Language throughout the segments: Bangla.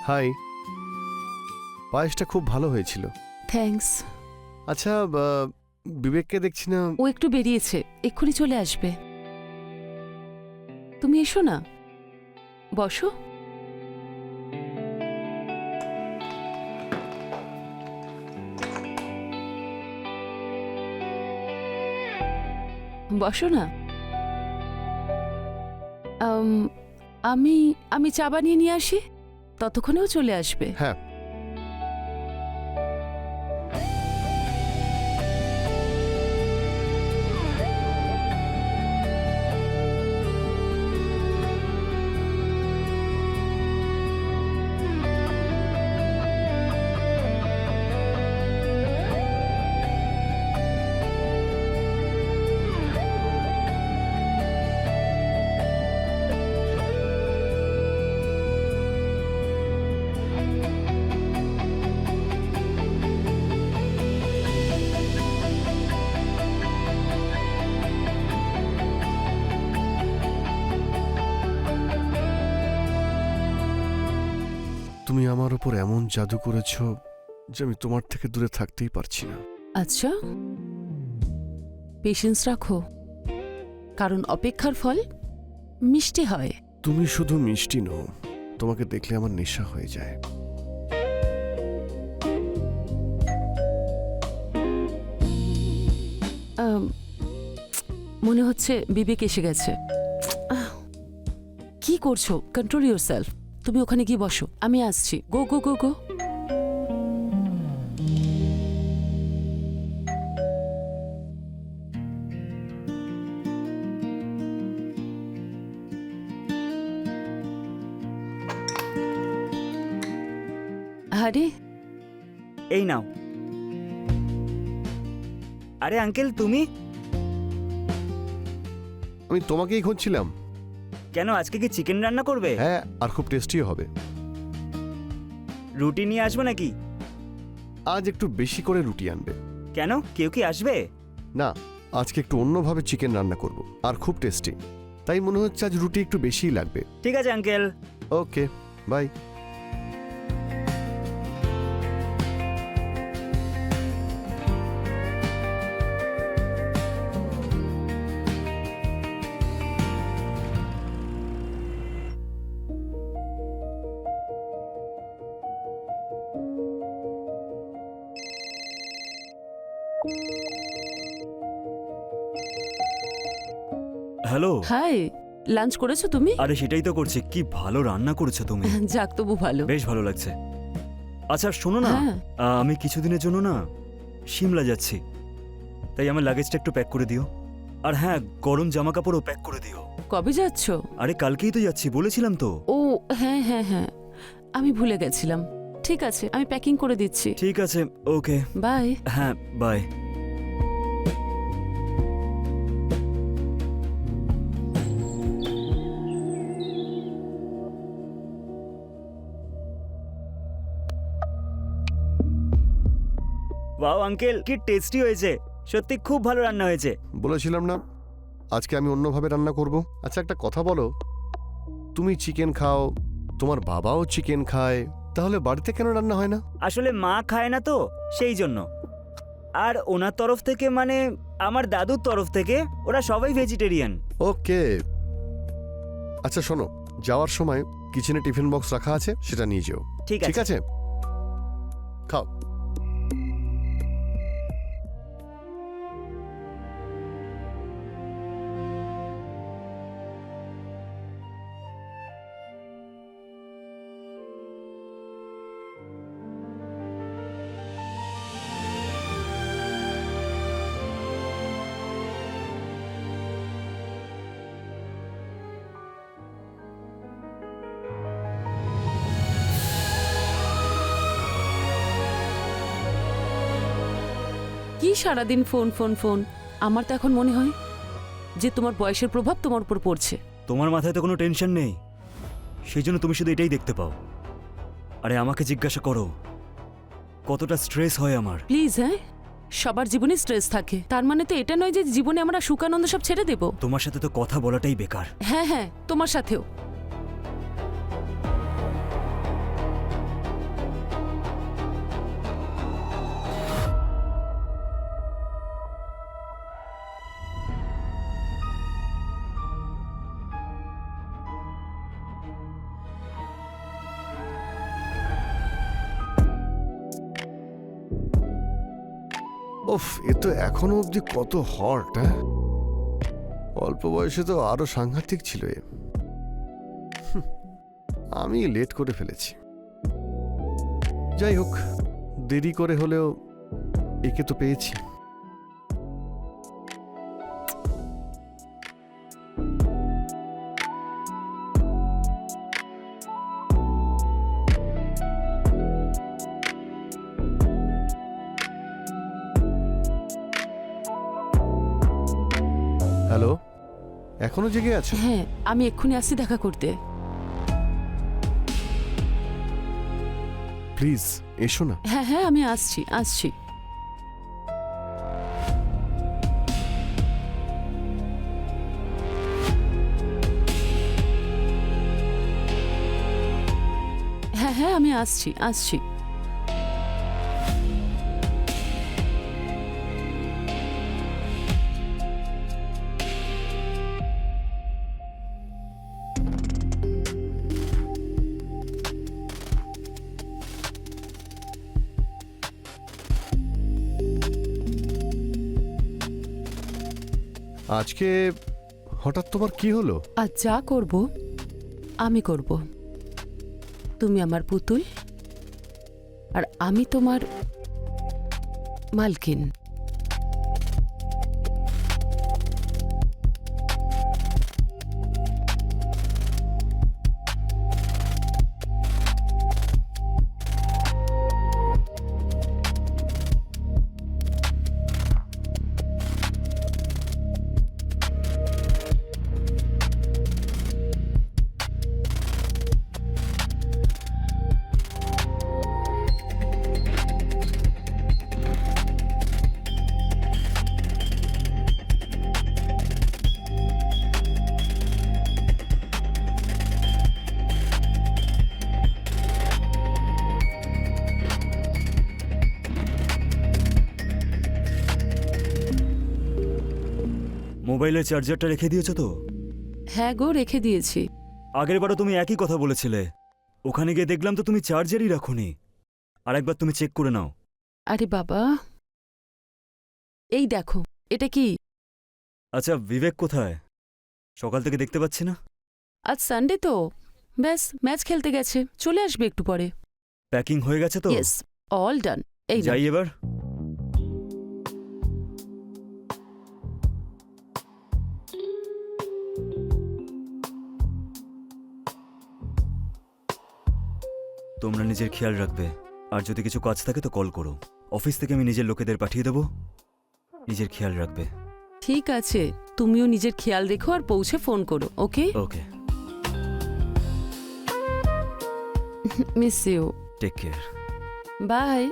হাই। পায়েসটা খুব ভালো হয়েছিল। থ্যাঙ্কস। আচ্ছা, বিবেককে দেখছি না। ও একটু বেরিয়েছে, এক্ষুনি চলে আসবে। তুমি এসো না, বসো। বসো না। আমি আমি চা বানিয়ে নিয়ে আসি, ততক্ষণেও চলে আসবে। হ্যাঁ। তুমি আমার উপর এমন জাদু করেছো যে আমি তোমার থেকে দূরে থাকতেই পারছি না। আচ্ছা, পেশেন্স রাখো, কারণ অপেক্ষার ফল মিষ্টি হয়। তুমি শুধু মিষ্টি নও, তোমাকে দেখলে আমার নেশা হয়ে যায়। মনে হচ্ছে বিবেক এসে গেছে। কি করছো? Control yourself. তুমি ওখানে গিয়ে বসো, আমি আসছি। গো গো গো গো। আরে এই নাও। আরে আঙ্কেল, তুমি? আমি তোমাকেই খুঁজছিলাম। কেন, আজকে কি চিকেন রান্না করবে? হ্যাঁ, আর খুব টেস্টিও হবে। রুটি নিয়ে আসবো নাকি? আজ একটু বেশি করে রুটি আনবে। কেন, কেউ কি আসবে? না, আজকে একটু অন্যভাবে চিকেন রান্না করব, আর খুব টেস্টি। তাই মনে হচ্ছে আজ রুটি একটু বেশিই লাগবে। ঠিক আছে uncle. Okay, bye. Hello. Hi, lunch করেছো তুমি? আরে সেটাই তো করছি। কি ভালো রান্না করেছো তুমি। যাক, তবু ভালো। বেশ ভালো লাগছে। আচ্ছা শোনো না, হ্যাঁ। আমি কিছুদিনের জন্য না সিমলা যাচ্ছি, তাই আমার লাগেজটা একটু প্যাক করে দিও। আর হ্যাঁ, গরম জামা কাপড়ও প্যাক করে দিও। কবে যাচ্ছো? আরে কালকেই তো যাচ্ছি, বলেছিলাম তো। ও হ্যাঁ হ্যাঁ হ্যাঁ, আমি ভুলে গেছিলাম। ঠিক আছে, আমি প্যাকিং করে দিচ্ছি। ঠিক আছে, ওকে। বাই। হ্যাঁ, বাই। ওয়াও আঙ্কেল, কি টেস্টি হয়েছে। সত্যি খুব ভালো রান্না হয়েছে। বলেছিলাম না আজকে আমি অন্যভাবে রান্না করব। আচ্ছা, একটা কথা বলো, তুমি চিকেন খাও, তোমার বাবাও চিকেন খায়, তাহলে বাড়িতে কেন রান্না হয় না? আসলে মা খায় না তো, সেই জন্য। আর ওনার তরফ থেকে, মানে আমার দাদুর তরফ থেকে, ওরা সবাই ভেজিটেরিয়ান। ওকে। আচ্ছা শোনো, যাওয়ার সময় কিচেনে টিফিন বক্স রাখা আছে, সেটা নিয়ে যেও। ঠিক ঠিক আছে, খাও। কি সারাদিন ফোন ফোন ফোন। আমার তো এখন মনে হয় যে তোমার বয়সের প্রভাব তোমার উপর পড়ছে। তোমার মাথায় তো কোনো টেনশন নেই, সেই জন্য তুমি শুধু এটাই দেখতে পাও। আরে আমাকে জিজ্ঞাসা করো কতটা স্ট্রেস হয় আমার। প্লিজ, হ্যাঁ, সবার জীবনে স্ট্রেস থাকে, তার মানে তো এটা নয় যে জীবনে আমরা সুখানন্দ সব ছেড়ে দেব। তোমার সাথে তো কথা বলাটাই বেকার। হ্যাঁ হ্যাঁ, তোমার সাথেও। ওফ, এ তো এখনো অবধি কত হট। হ্যাঁ, অল্প বয়সে তো আরো সাংঘাতিক ছিল এ। আমি লেট করে ফেলেছি। যাই হোক, দেরি করে হলেও একে তো পেয়েছি। হ্যালো, এখনো জেগে আছো? হ্যাঁ, আমি এক্ষুনি আসছি দেখা করতে। প্লিজ এসো না। হ্যাঁ হ্যাঁ, আমি আসছি আসছি। হ্যাঁ হ্যাঁ, আমি আসছি আসছি। আজকে হঠাৎ তোমার কি হলো? আর যা করব আমি করব। তুমি আমার পুতুল আর আমি তোমার মালকিন। মোবাইলের চার্জারটা রেখে দিয়েছো তো? হ্যাঁ গো, রেখে দিয়েছি। আগেরবারও তুমি একই কথা বলেছিলে। ওখানে গিয়ে দেখলাম তো তুমি চার্জারই রাখোনি। আরেকবার তুমি চেক করে নাও। আরে বাবা, এই দেখো, এটা কি? আচ্ছা, বিবেক কোথায়? সকাল থেকে দেখতে পাচ্ছি না। আজ সানডে তো, ব্যাস ম্যাচ খেলতে গেছে, চলে আসবে একটু পরে। প্যাকিং হয়ে গেছে তো? Yes, all done. এই নাও। যাই এবার। তোমরা নিজের খেয়াল রাখবে, আর যদি কিছু কাজ থাকে তো কল করো। অফিস থেকে আমি নিজের লোকেদের পাঠিয়ে দেবো। নিজের খেয়াল রাখবে। ঠিক আছে, তুমিও নিজের খেয়াল রেখো আর পৌঁছে ফোন করো। Okay? Okay, miss you. Take care. Bye.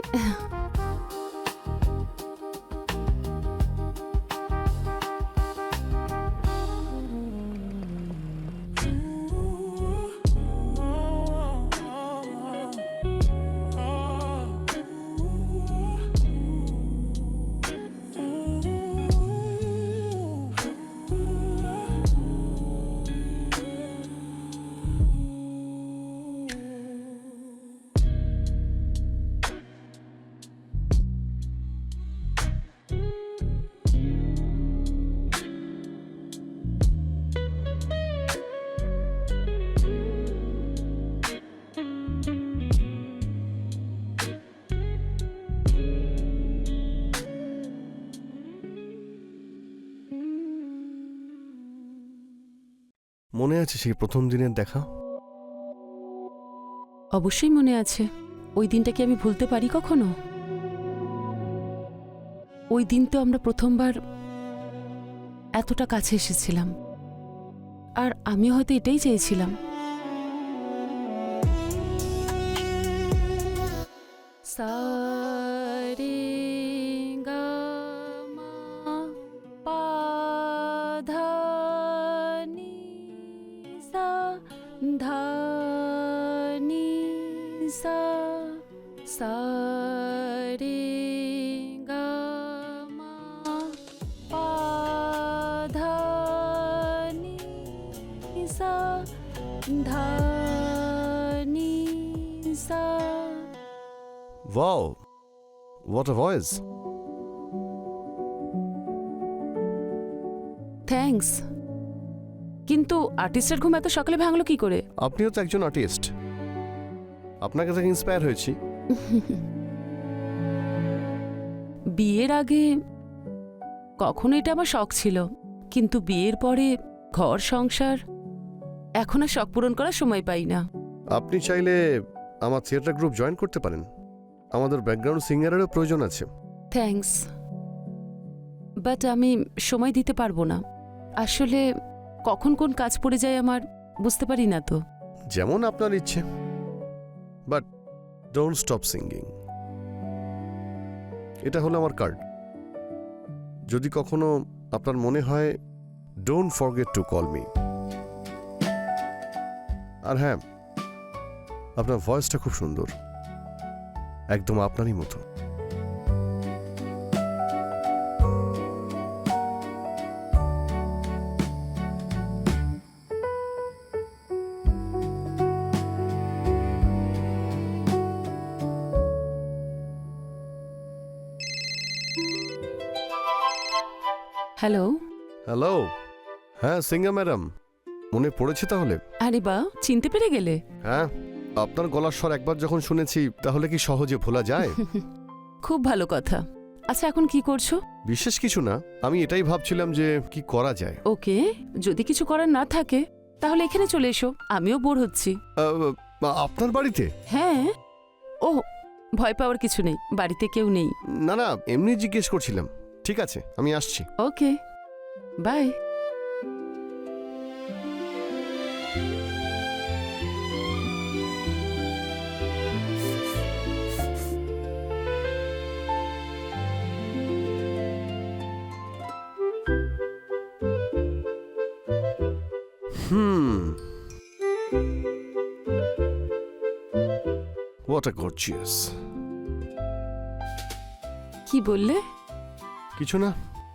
মনে আছে সেই প্রথম দিনের দেখা? অবশ্যই মনে আছে। ওই দিনটা কি আমি ভুলতে পারি কখনো? ওই দিন তো আমরা প্রথমবার এতটা কাছে এসেছিলাম, আর আমি হয়তো এটাই চেয়েছিলাম। সারে গা মা পা ধা নি সা ধা নি সা সা রে গা মা পা ধা নি সা ধা নি সা। Wow, what a voice! Thanks, কিন্তু আর্টিস্টের ঘুম এত সকালে ভাঙলো কি করে? আপনিও তো একজন আর্টিস্ট, আপনাকে থেকে ইন্সপায়ার হয়েছি। বিয়ের আগে কখনো এটা আমার শখ ছিল, কিন্তু বিয়ের পরে ঘর সংসার, এখন আর শখ পূরণ করার সময় পাই না। আপনি চাইলে আমার থিয়েটার গ্রুপ জয়েন করতে পারেন, আমাদের ব্যাকগ্রাউন্ড সিঙ্গারেরও প্রয়োজন আছে। থ্যাঙ্কস, বাট আমি সময় দিতে পারবো না। আসলে কখন কোন কাজ পড়ে যায় আমার বুঝতে পারি না তো। যেমন আপনার ইচ্ছে, বাট ডোন্ট স্টপ সিঙ্গিং। এটা হলো আমার কার্ড। যদি কখনো আপনার মনে হয়, don't forget to call me. আর হ্যাঁ, আপনার ভয়েসটা খুব সুন্দর, একদম আপনারই মতো। হ্যালো। হ্যালো, হ্যাঁ সিঙ্গার ম্যাডাম, মনে পড়েছে তাহলে? আরে বা, চিনতে পেরে গেলে? হ্যাঁ, আপনার গলার স্বর একবার যখন শুনেছি তাহলে কি সহজে ভোলা যায়? খুব ভালো কথা। আচ্ছা, এখন কি করছো? বিশেষ কিছু না, আমি এটাই ভাবছিলাম যে কি করা যায়। ওকে, যদি কিছু করার না থাকে তাহলে এখানে চলে এসো, আমিও বোর হচ্ছি। আপনার বাড়িতে? হ্যাঁ। ও, ভয় পাওয়ার কিছু নেই, বাড়িতে কেউ নেই। না না, এমনি জিজ্ঞেস করছিলাম। ঠিক আছে, আমি আসছি। ওকে, বাই। What a gorgeous. কি বললে? কিছু না।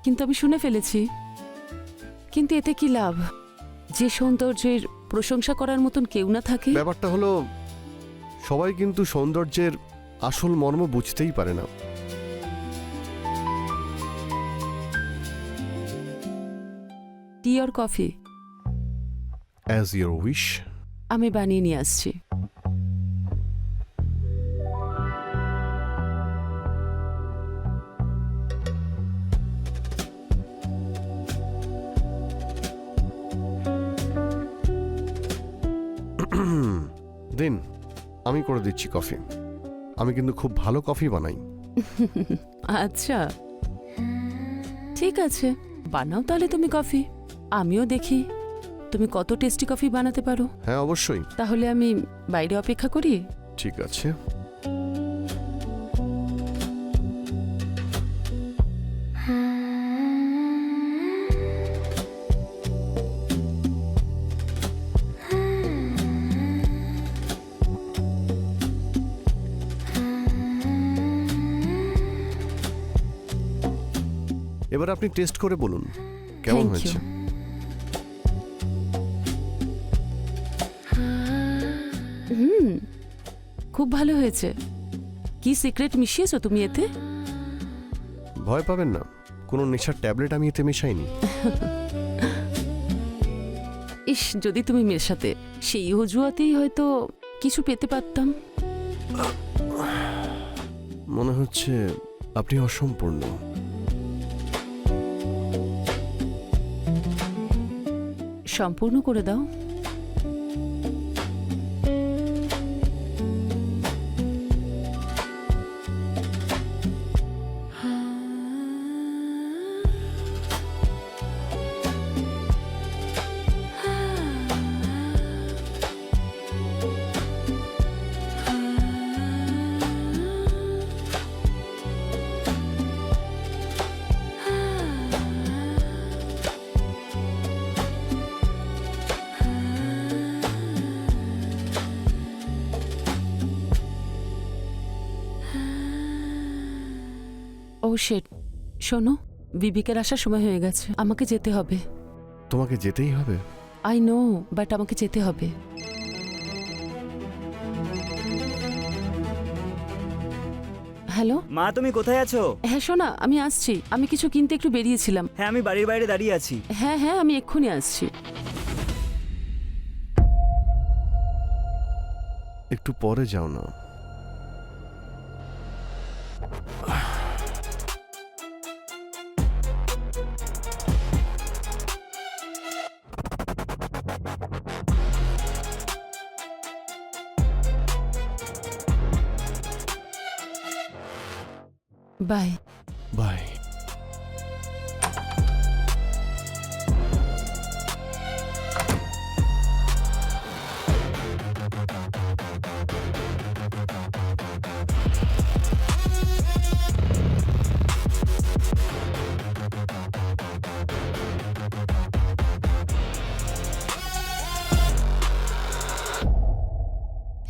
কিন্তু আমি শুনে ফেলেছি। কিন্তু এতে কি লাভ, যে সৌন্দর্যের প্রশংসা করার মতন কেউ না থাকে? ব্যাপারটা হলো, সবাই কিন্তু সৌন্দর্যের আসল মর্ম বুঝতেই পারে না। টি আর কফি? As your wish. আমি বানিয়ে নিয়ে আসছি। দিন, আমি করে দিচ্ছি কফি। আমি কিন্তু খুব ভালো কফি বানাই। আচ্ছা, ঠিক আছে, বানাও তাহলে তুমি কফি, আমিও দেখি তুমি কত টেস্টি কফি বানাতে পারো। হ্যাঁ অবশ্যই। তাহলে আমি বাইরে অপেক্ষা করি। ঠিক আছে। এবার আপনি টেস্ট করে বলুন কেমন Thank হয়েছে। you. খুব ভালো হয়েছে। কি সিক্রেট মিশিয়েছো তুমি এতে? ভয় পাবেন না, কোনো নেশার ট্যাবলেট আমি এতে মেশাইনি। ইস, যদি তুমি মেশাতে, সেই অজুহাতেই হয়তো কিছু পেতে পারতাম। মনে হচ্ছে আপনি অসম্পূর্ণ। সম্পূর্ণ করে দাও। ও শেট, শোনো, বিবিকের আসার সময় হয়ে গেছে, আমাকে যেতে হবে। তোমাকে যেতেই হবে? আই নো, বাট আমাকে যেতে হবে। হ্যালো। মা তুমি কোথায় আছো? হ্যাঁ শোনা, আমি আসছি। আমি কিছু কিনতে একটু বেরিয়েছিলাম। হ্যাঁ আমি বাড়ির বাইরে দাঁড়িয়ে আছি। হ্যাঁ হ্যাঁ, আমি এক্ষুনি আসছি। একটু পরে যাও না। বাই। বাই।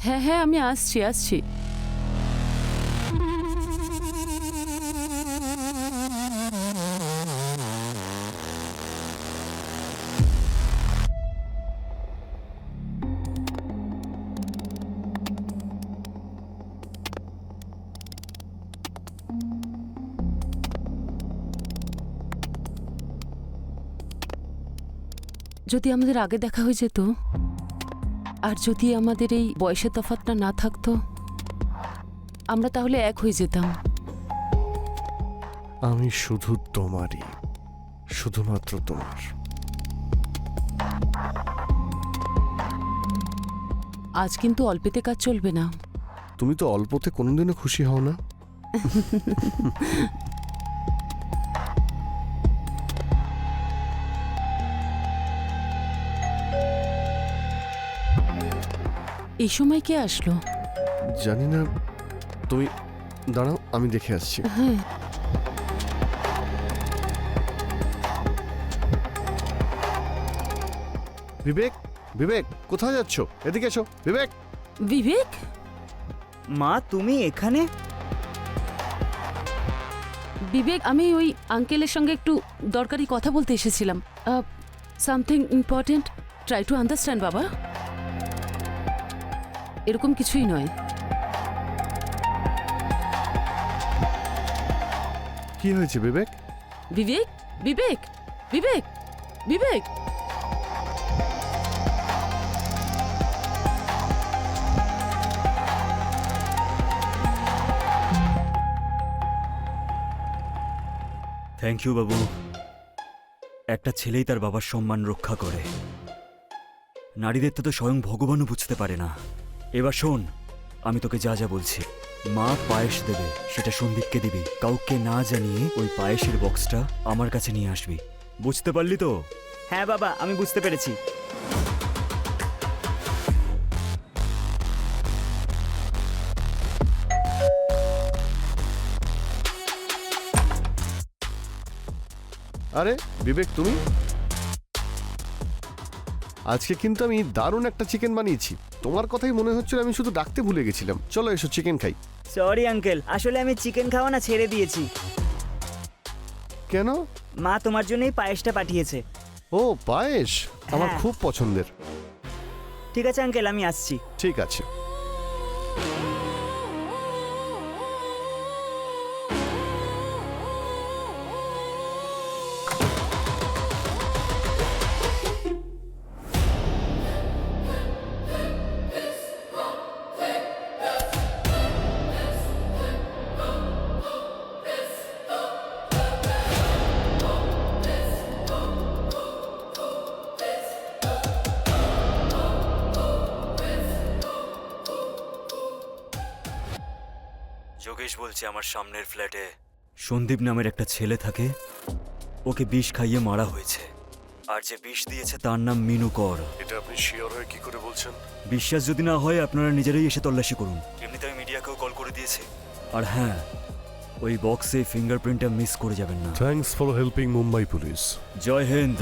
হ্যাঁ হ্যাঁ, আমি আসছি আসছি। যদি আমাদের আগে দেখা হয়ে যেত, আর যদি আমাদের এই বয়সের তফাৎটা না থাকতো, আমরা তাহলে এক হয়ে যেতাম। আমি শুধু তোমারই, শুধুমাত্র তোমার। আজ কিন্তু অল্পেতে কাজ চলবে না। তুমি তো অল্পতে কোনোদিনও খুশি হও না। এই সময় কে আসলো? জানি না, তুমি দাঁড়াও, আমি দেখে আসছি। হ্যাঁ। বিবেক, বিবেক কোথায় যাচ্ছ? এদিকে এসো বিবেক। বিবেক, মা তুমি এখানে? বিবেক, আমি ওই আঙ্কেলের সঙ্গে একটু দরকারি কথা বলতে এসেছিলাম। Something important, try to understand বাবা। এরকম কিছুই নয়। কি হয়েছে বিবেক? বিবেক, বিবেক, বিবেক, বিবেক। থ্যাংক ইউ বাবু। একটা ছেলেই তার বাবার সম্মান রক্ষা করে। নারীদের তো স্বয়ং ভগবানও বুঝতে পারে না। এবার শোন, আমি তোকে যা যা বলছি। মা পায়েস দেবে, সেটা সন্দীপকে দিবি। কাউকে না জানিয়ে ওই পায়েসের বক্সটা আমার কাছে নিয়ে আসবি। বুঝতে পারলি তো? হ্যাঁ বাবা, আমি বুঝতে পেরেছি। আরে বিবেক, তুমি? আজকে কিন্তু আমি দারুণ একটা চিকেন বানিয়েছি। তোমার কথাই মনে হচ্ছিল আমি শুধু ডাকতে ভুলে গেছিলাম। চলো এসো চিকেন খাই। সরি আঙ্কেল, আসলে আমি চিকেন খাওয়া না ছেড়ে দিয়েছি। কেন? মা তোমার জন্যই পায়েসটা পাঠিয়েছে। ও পায়েস, আমার হ্যাঁ। খুব পছন্দের। ঠিক আছে আঙ্কেল, আমি আসছি। ঠিক আছে। যোগেশ বলছি, আমার সামনের ফ্ল্যাটে সন্দীপ নামের একটা ছেলে থাকে। ওকে বিষ খাইয়ে মারা হয়েছে। আর যে বিষ দিয়েছে তার নাম মিনু কর। এটা আপনি শিওর হয়ে কি করে বলছেন? বিশ্বাস যদি না হয় আপনারা নিজেরাই এসে তল্লাশি করুন। এমনিতে আমি মিডিয়াকেও কল করে দিয়েছি। আর হ্যাঁ, ওই বক্সে ফিঙ্গারপ্রিন্টটা মিস করে যাবেন না। Thanks for helping Mumbai police. জয় হিন্দ।